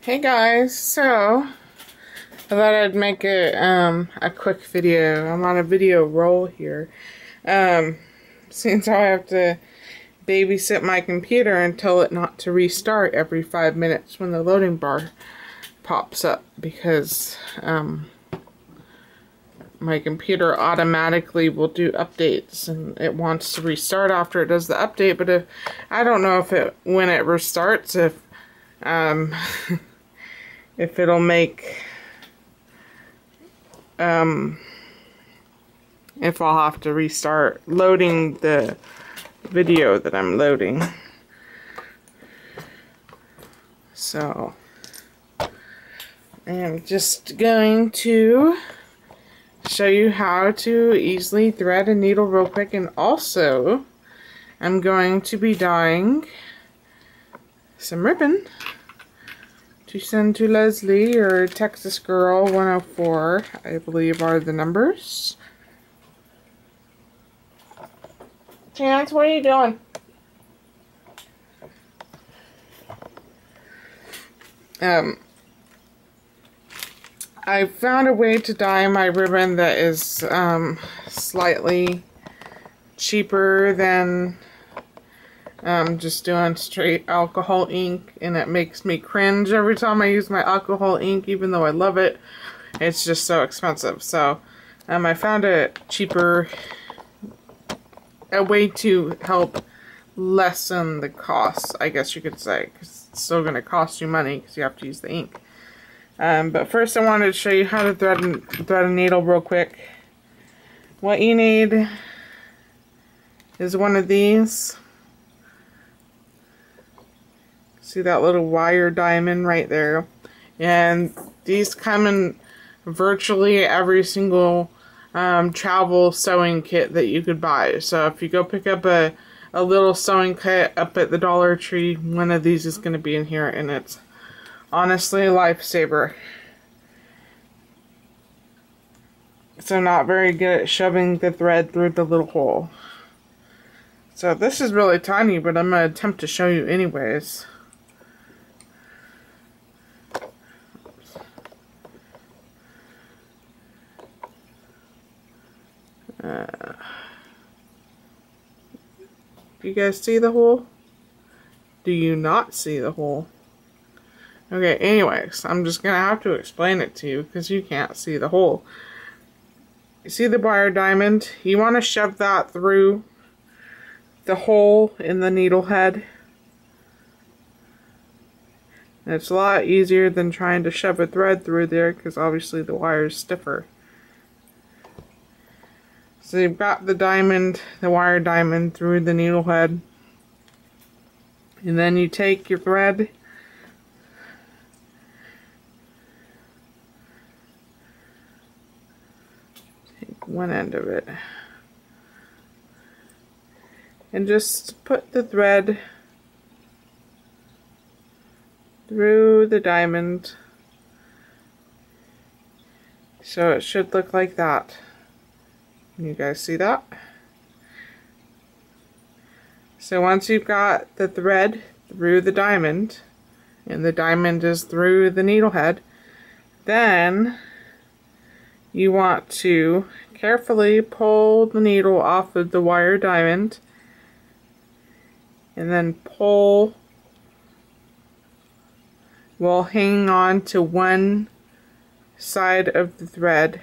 Hey guys, so I thought I'd make a quick video. I'm on a video roll here. Since I have to babysit my computer and tell it not to restart every 5 minutes when the loading bar pops up because my computer automatically will do updates and it wants to restart after it does the update, but I don't know if when it restarts if it'll make if I'll have to restart loading the video that I'm loading. So I'm just going to show you how to easily thread a needle real quick, and also I'm going to be dyeing some ribbon to send to Leslie, or Texas Girl 104, I believe are the numbers. Chance, what are you doing? I found a way to dye my ribbon that is slightly cheaper than just doing straight alcohol ink, and it makes me cringe every time I use my alcohol ink, even though I love it. It's just so expensive. So I found a way to help lessen the cost, I guess you could say, because it's still going to cost you money because you have to use the ink. But first I wanted to show you how to thread a needle real quick. What you need is one of these. See that little wire diamond right there? And these come in virtually every single travel sewing kit that you could buy. So if you go pick up a little sewing kit up at the Dollar Tree, one of these is going to be in here, and it's honestly a lifesaver. So not very good at shoving the thread through the little hole. So this is really tiny, but I'm going to attempt to show you anyways. Do you guys see the hole? Do you not see the hole? Okay, anyways, I'm just gonna have to explain it to you because you can't see the hole. You see the wire diamond? You want to shove that through the hole in the needle head. And it's a lot easier than trying to shove a thread through there because obviously the wire is stiffer. So you've got the diamond, the wire diamond, through the needle head. And then you take your thread, take one end of it, and just put the thread through the diamond. So it should look like that. Can you guys see that? So once you've got the thread through the diamond, and the diamond is through the needle head, then you want to carefully pull the needle off of the wire diamond, and then pull while hanging on to one side of the thread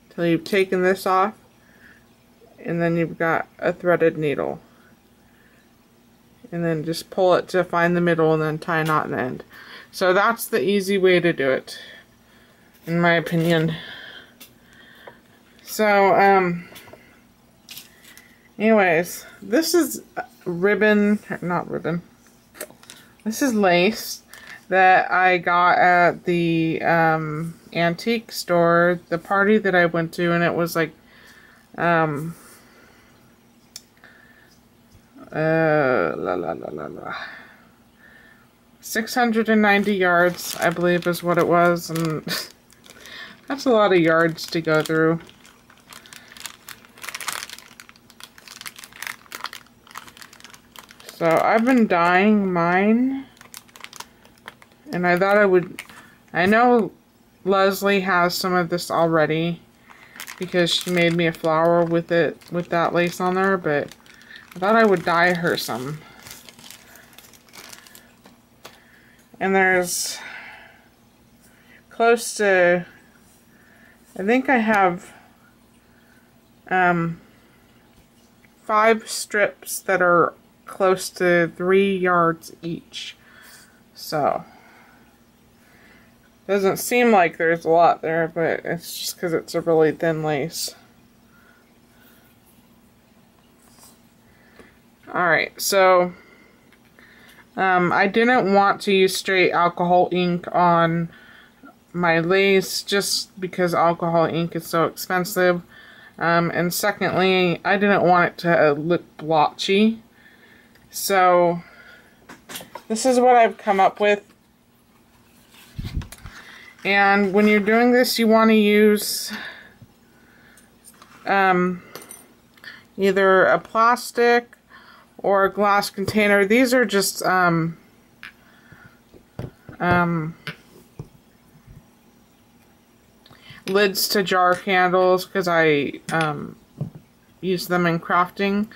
till you've taken this off, and then you've got a threaded needle. And then just pull it to find the middle and then tie a knot in the end. So that's the easy way to do it, in my opinion. So, anyways, this is ribbon, not ribbon. This is lace that I got at the antique store, the party that I went to, and it was like la la la la la 690 yards, I believe, is what it was, and that's a lot of yards to go through. So I've been dyeing mine And I thought I know Leslie has some of this already because she made me a flower with that lace on there, but I thought I would dye her some. And there's close to, I think I have 5 strips that are close to 3 yards each. So, doesn't seem like there's a lot there, but it's just because it's a really thin lace. Alright, so I didn't want to use straight alcohol ink on my lace just because alcohol ink is so expensive. And secondly, I didn't want it to look blotchy. So this is what I've come up with. And when you're doing this, you want to use either a plastic or a glass container. These are just lids to jar candles because I use them in crafting.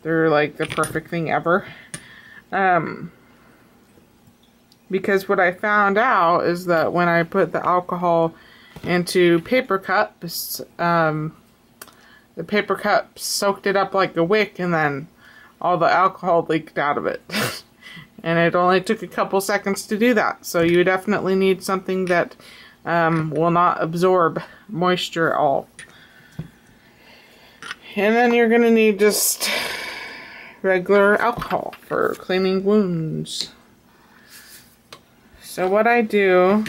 They're like the perfect thing ever. Because what I found out is that when I put the alcohol into paper cups, the paper cups soaked it up like a wick, and then all the alcohol leaked out of it. And it only took a couple seconds to do that. So you definitely need something that will not absorb moisture at all. And then you're going to need just regular alcohol for cleaning wounds. So what I do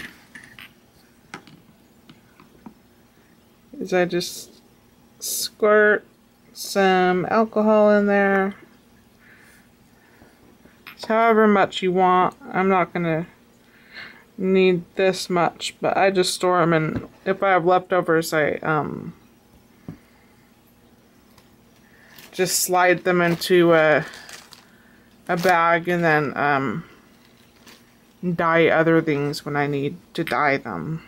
is I just squirt some alcohol in there. It's however much you want. I'm not going to need this much, but I just store them, and if I have leftovers, I just slide them into a bag and then dye other things when I need to dye them.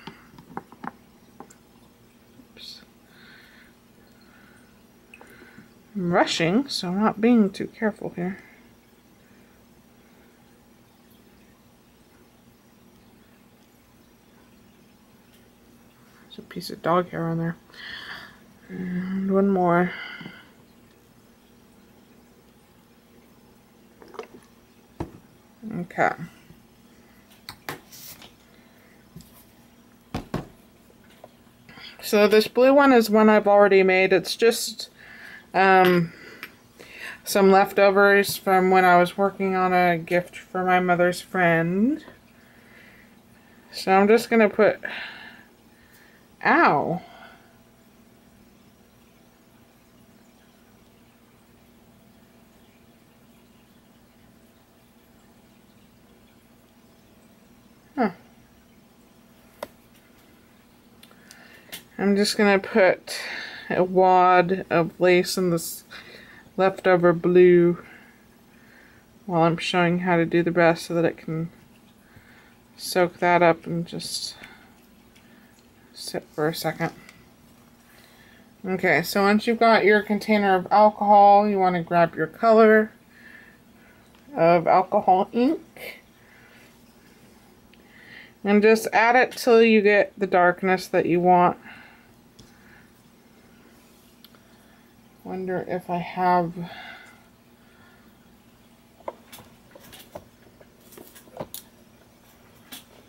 Oops. I'm rushing, so I'm not being too careful here. There's a piece of dog hair on there. And one more. Okay. So this blue one is one I've already made. It's just some leftovers from when I was working on a gift for my mother's friend. So I'm just going to put... Ow! Huh. I'm just going to put a wad of lace in this leftover blue while I'm showing how to do the rest so that it can soak that up and just sit for a second. Okay, so once you've got your container of alcohol, you want to grab your color of alcohol ink and just add it till you get the darkness that you want. Wonder if I have...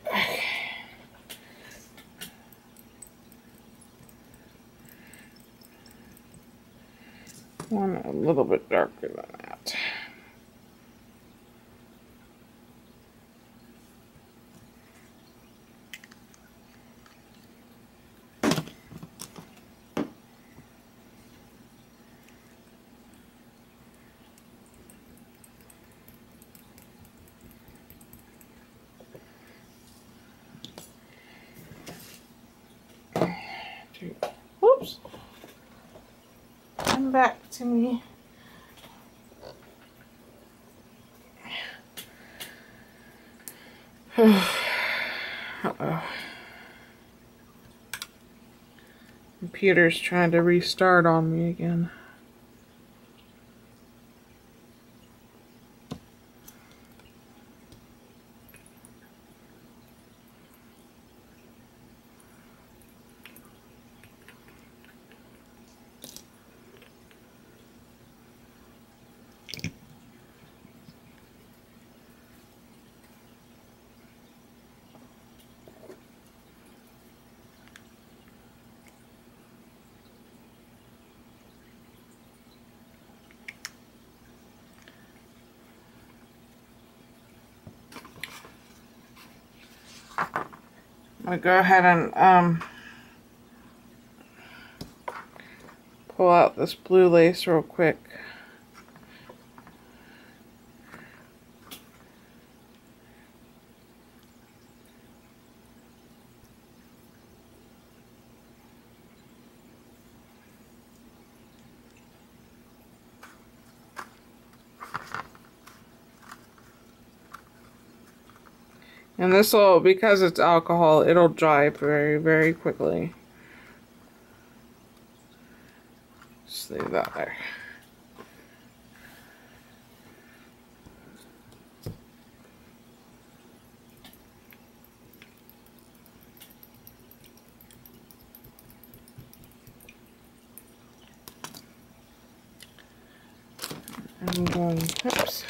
Okay. One a little bit darker than that. Whoops. Come back to me. Uh-oh. Computer's trying to restart on me again. I'm gonna go ahead and pull out this blue lace real quick. And this will, because it's alcohol, it'll dry very, very quickly. Just leave that there. I'm going, oops.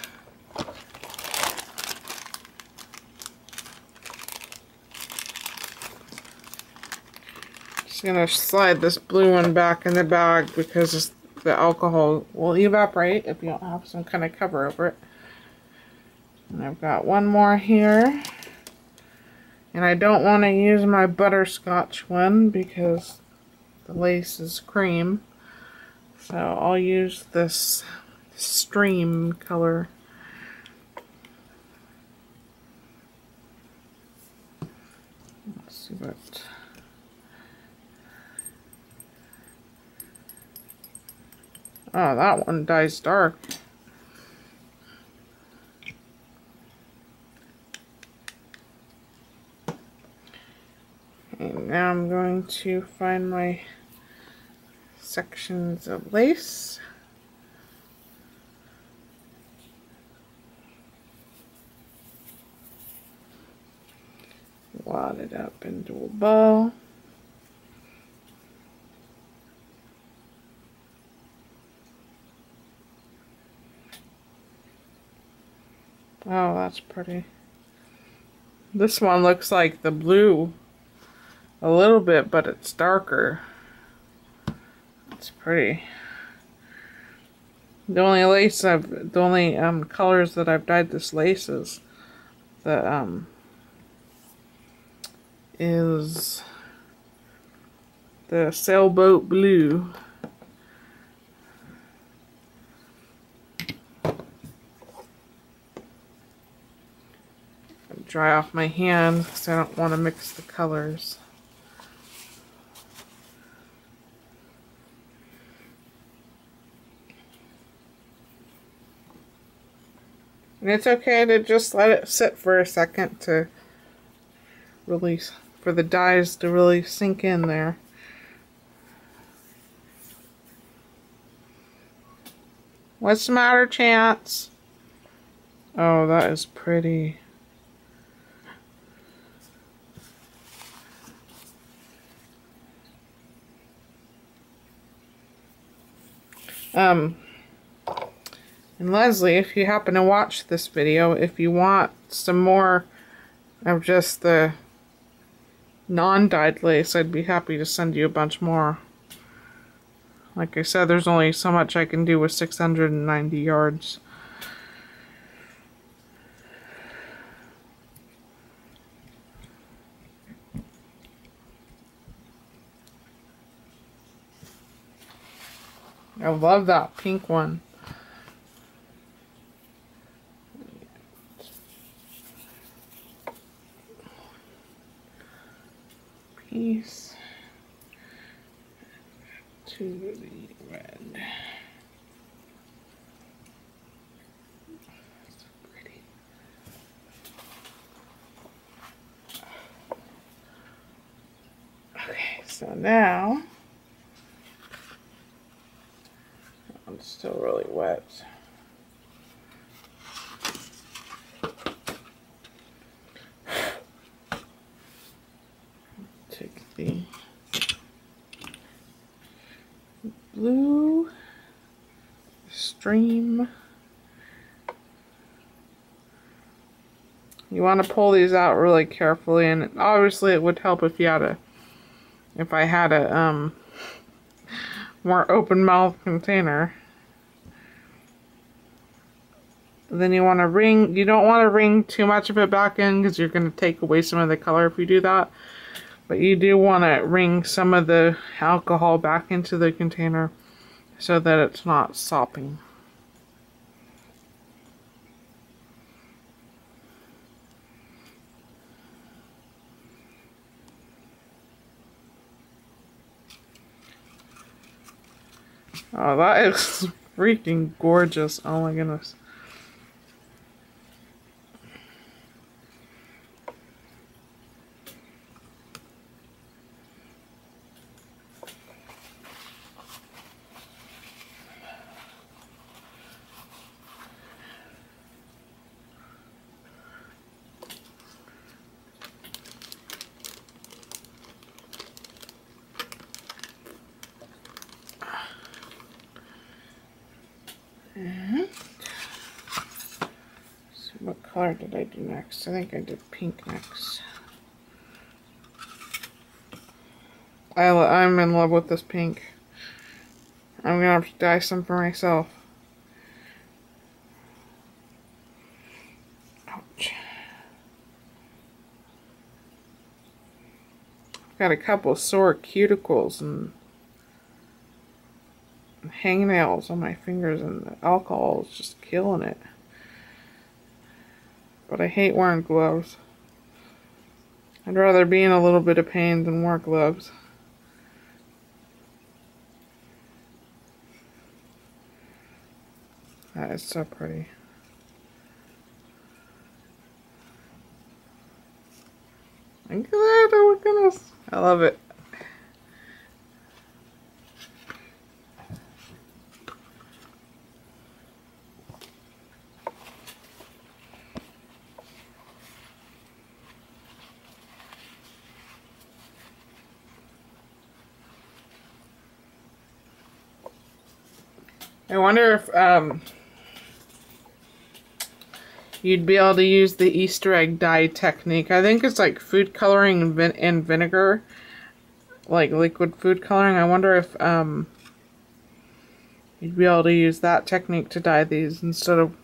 Just gonna slide this blue one back in the bag because the alcohol will evaporate if you don't have some kind of cover over it. And I've got one more here. And I don't want to use my butterscotch one because the lace is cream. So I'll use this stream color. Let's see what... Oh, that one dyes dark. And now I'm going to find my sections of lace. Wad it up into a bow. Oh, that's pretty. This one looks like the blue a little bit, but it's darker. It's pretty. The only colors that I've dyed this lace is the is the sailboat blue. Dry off my hand because I don't want to mix the colors. And it's okay to just let it sit for a second to release, for the dyes to really sink in there. What's the matter, Chance? Oh, that is pretty. And Leslie, if you happen to watch this video, if you want some more of just the non-dyed lace, I'd be happy to send you a bunch more. Like I said, there's only so much I can do with 690 yards. I love that pink one. Piece to the red. So pretty. So now, it's still really wet. Take the blue stream. You want to pull these out really carefully, and obviously it would help if you had if I had a more open mouth container. Then you want to wring. You don't want to wring too much of it back in because you're going to take away some of the color if you do that. But you do want to wring some of the alcohol back into the container so that it's not sopping. Oh, that is freaking gorgeous. Oh my goodness. So what color did I do next? I think I did pink next. I'm in love with this pink. I'm gonna have to dye some for myself. Ouch. I've got a couple sore cuticles and hangnails on my fingers, and the alcohol is just killing it. But I hate wearing gloves. I'd rather be in a little bit of pain than wear gloves. That is so pretty. Look at that! Oh my goodness! I love it. I wonder if you'd be able to use the Easter egg dye technique. I think it's like food coloring and vinegar, like liquid food coloring. I wonder if you'd be able to use that technique to dye these instead of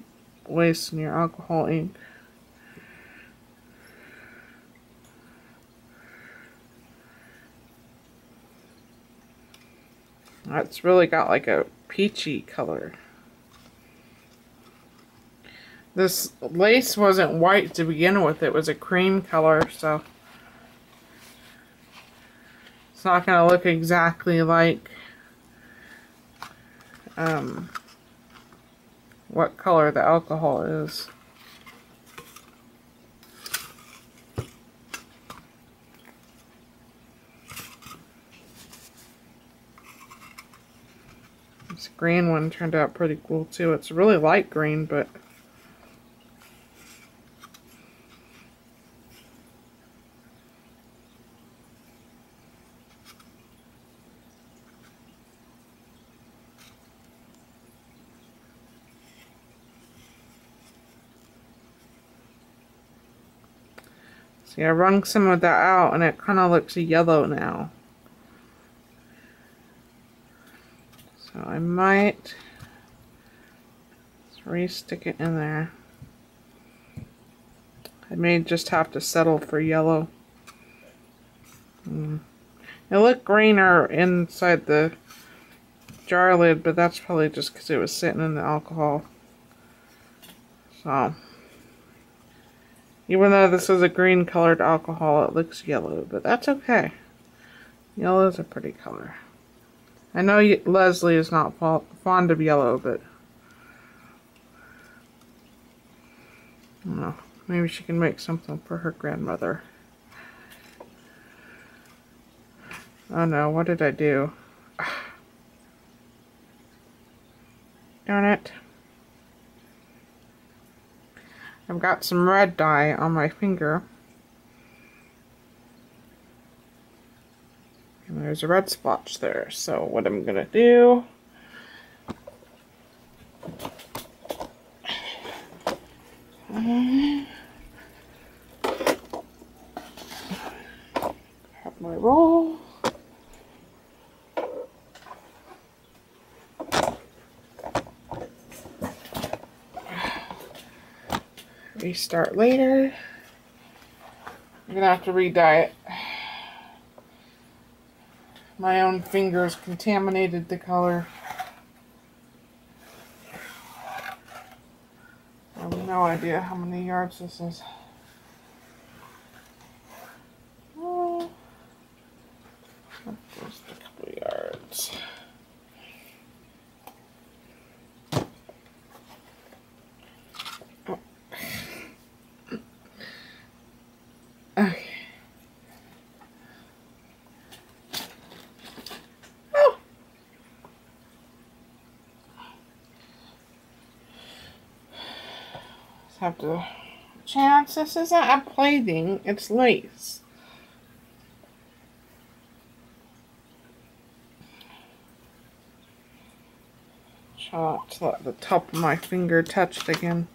wasting your alcohol ink. That's really got like a peachy color. This lace wasn't white to begin with, it was a cream color, so it's not going to look exactly like what color the alcohol is. This green one turned out pretty cool too. It's really light green, but see, I wrung some of that out and it kind of looks yellow now. So I might re-stick it in there. I may just have to settle for yellow. It looked greener inside the jar lid, but that's probably just because it was sitting in the alcohol. So, even though this is a green colored alcohol, it looks yellow, but that's okay. Yellow is a pretty color. I know Leslie is not fond of yellow, but I don't know. Maybe she can make something for her grandmother. Oh no, what did I do? Darn it. I've got some red dye on my finger. And there's a red splotch there. So what I'm gonna do, grab my roll. Restart later. I'm gonna have to re-dye it. My own fingers contaminated the color. I have no idea how many yards this is. Oh, just a couple of yards. Oh. Okay. Have to chance this isn't a plating, it's lace. Try to let the top of my finger touch it again.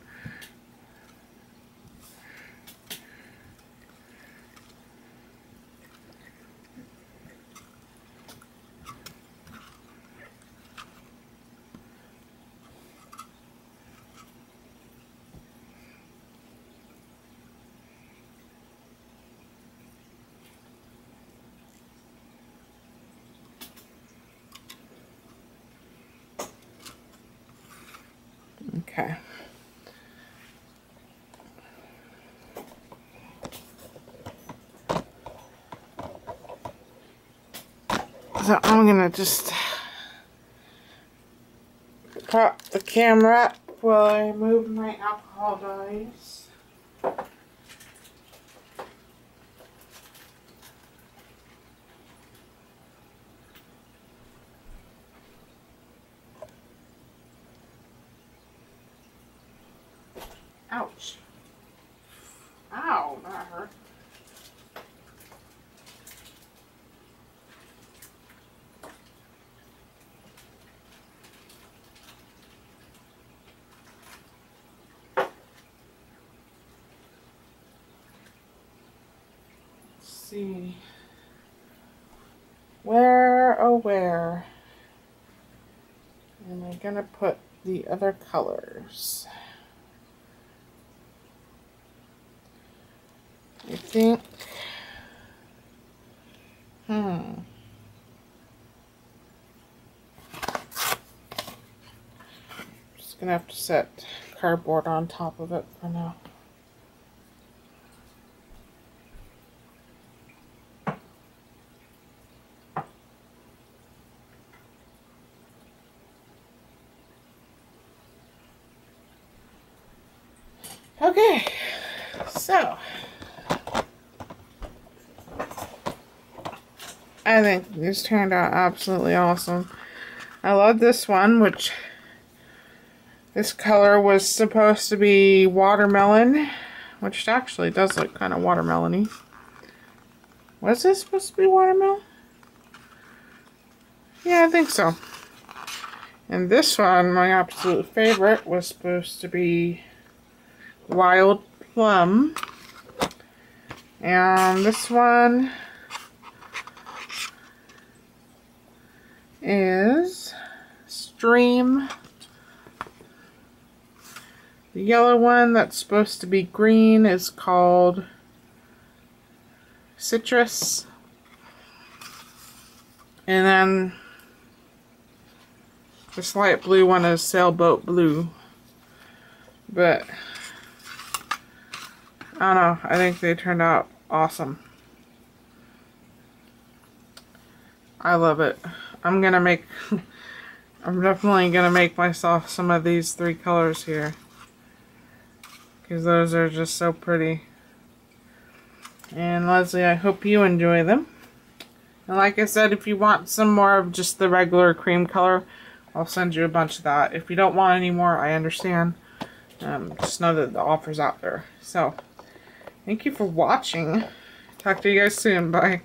Okay. So I'm gonna just prop the camera up while I move my alcohol dyes. Ouch. Ow, that hurt. Let's see. Where, oh where am I gonna put the other colors? I think, just gonna have to set cardboard on top of it for now. Okay, so I think these turned out absolutely awesome. I love this one, which this color was supposed to be watermelon, which actually does look kind of watermelon-y. Was this supposed to be watermelon? Yeah, I think so. And this one, my absolute favorite, was supposed to be wild plum. And this one is stream. The yellow one that's supposed to be green is called citrus. And then this light blue one is sailboat blue. But I don't know, I think they turned out awesome. I love it. I'm definitely gonna make myself some of these three colors here, because those are just so pretty. And Leslie, I hope you enjoy them. And like I said, if you want some more of just the regular cream color, I'll send you a bunch of that. If you don't want any more, I understand. Just know that the offer's out there. So, thank you for watching. Talk to you guys soon. Bye.